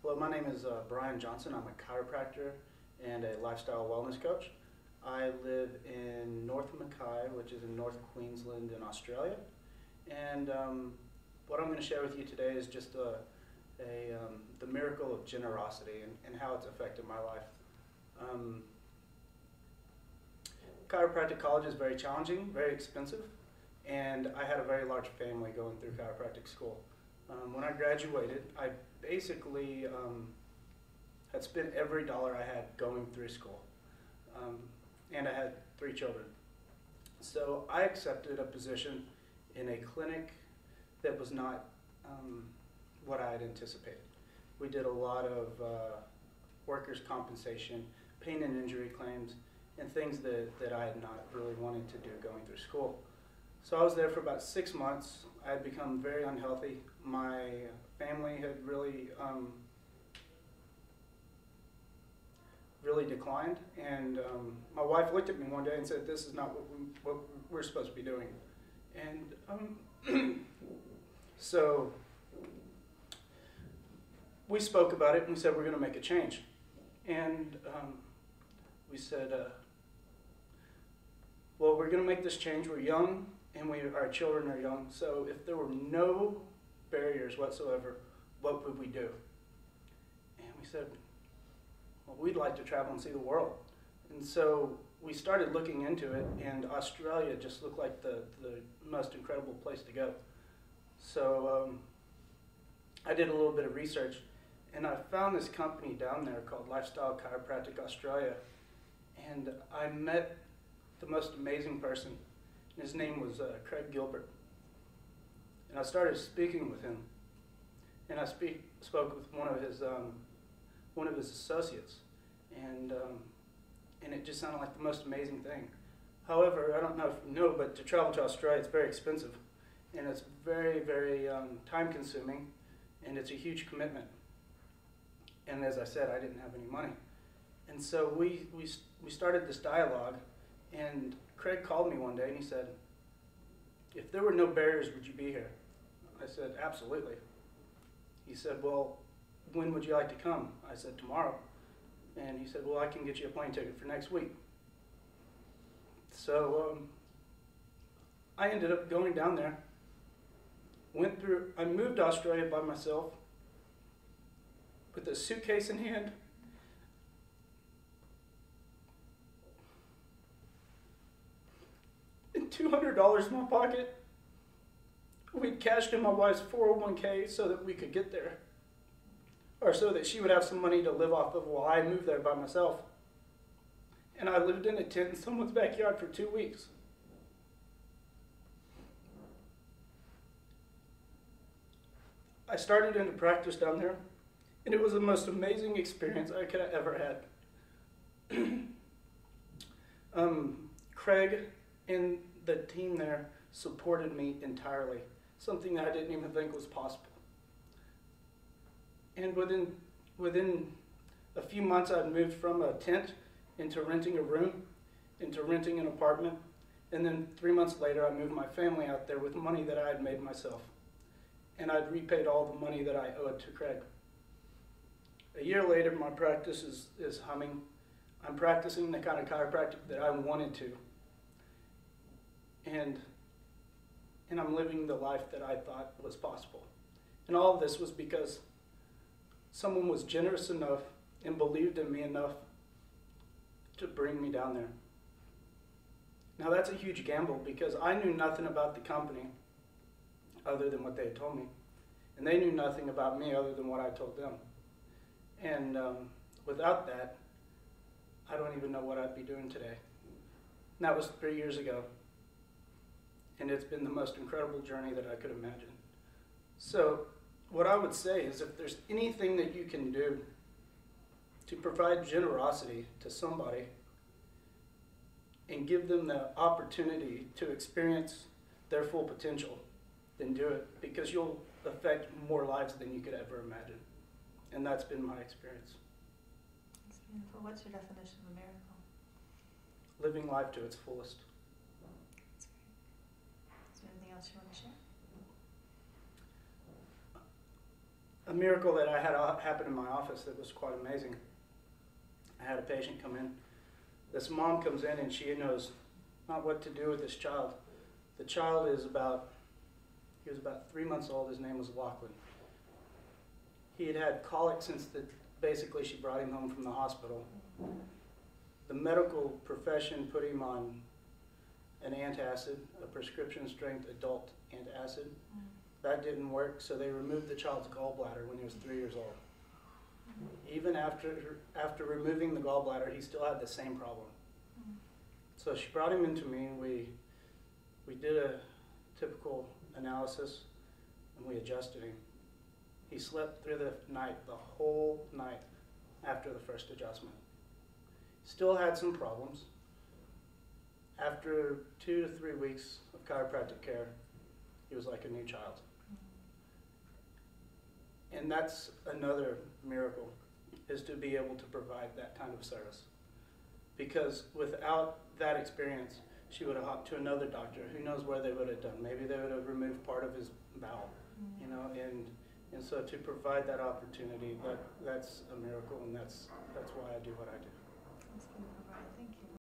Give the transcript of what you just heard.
Hello, my name is Brian Johnson. I'm a chiropractor and a lifestyle wellness coach. I live in North Mackay, which is in North Queensland in Australia. And what I'm going to share with you today is just the miracle of generosity and how it's affected my life. Chiropractic college is very challenging, very expensive, and I had a very large family going through chiropractic school. When I graduated, I basically had spent every dollar I had going through school, and I had 3 children. So I accepted a position in a clinic that was not what I had anticipated. We did a lot of workers' compensation, pain and injury claims, and things that I had not really wanted to do going through school. So I was there for about 6 months. I had become very unhealthy. My family had really declined, and my wife looked at me one day and said, "This is not what we're supposed to be doing." And so we spoke about it and we said we're going to make a change. And we said, well, we're going to make this change. We're young and our children are young. So if there were no barriers whatsoever, what would we do? And we said, well, we'd like to travel and see the world. And so we started looking into it, and Australia just looked like the most incredible place to go. So I did a little bit of research, and I found this company down there called Lifestyle Chiropractic Australia, and I met the most amazing person. His name was Craig Gilbert. And I started speaking with him, and I spoke with one of his associates, and it just sounded like the most amazing thing. However, I don't know if you know, but to travel to Australia, it's very expensive, and it's very, very time-consuming, and it's a huge commitment. And as I said, I didn't have any money, and so we started this dialogue. And Craig called me one day and he said, "If there were no barriers, would you be here?" I said, "Absolutely." He said, "Well, when would you like to come?" I said, "Tomorrow." And he said, "Well, I can get you a plane ticket for next week." So I ended up going down there, I moved to Australia by myself with a suitcase in hand, $200 in my pocket. We'd cashed in my wife's 401k so that we could get there, or so that she would have some money to live off of while I moved there by myself. And I lived in a tent in someone's backyard for 2 weeks. I started into practice down there, and it was the most amazing experience I could have ever had. Craig and the team there supported me entirely, something that I didn't even think was possible. And within a few months, I'd moved from a tent into renting a room, into renting an apartment, and then 3 months later, I moved my family out there with money that I had made myself. And I'd repaid all the money that I owed to Craig. A year later, my practice is humming. I'm practicing the kind of chiropractic that I wanted to. And I'm living the life that I thought was possible. And all of this was because someone was generous enough and believed in me enough to bring me down there. Now that's a huge gamble because I knew nothing about the company other than what they had told me. And they knew nothing about me other than what I told them. And without that, I don't even know what I'd be doing today. And that was 3 years ago. And it's been the most incredible journey that I could imagine. So what I would say is if there's anything that you can do to provide generosity to somebody and give them the opportunity to experience their full potential, then do it, because you'll affect more lives than you could ever imagine. And that's been my experience. That's beautiful. What's your definition of a miracle? Living life to its fullest. That's great. Is there anything else you want to share? a miracle that I had happen in my office that was quite amazing. I had a patient come in. This mom comes in and she knows not what to do with this child. The child is he was about 3 months old. His name was Lachlan. He had had colic since basically she brought him home from the hospital. The medical profession put him on an antacid, a prescription strength adult antacid. That didn't work, so they removed the child's gallbladder when he was 3 years old. Even after removing the gallbladder, he still had the same problem. So she brought him into me, and we did a typical analysis, and we adjusted him. He slept through the night, the whole night, after the first adjustment. Still had some problems. After 2 to 3 weeks of chiropractic care, he was like a new child. And that's another miracle, is to be able to provide that kind of service. Because without that experience, she would have hopped to another doctor. Who knows where they would have done? Maybe they would have removed part of his bowel, you know. And so to provide that opportunity, that's a miracle, and that's why I do what I do.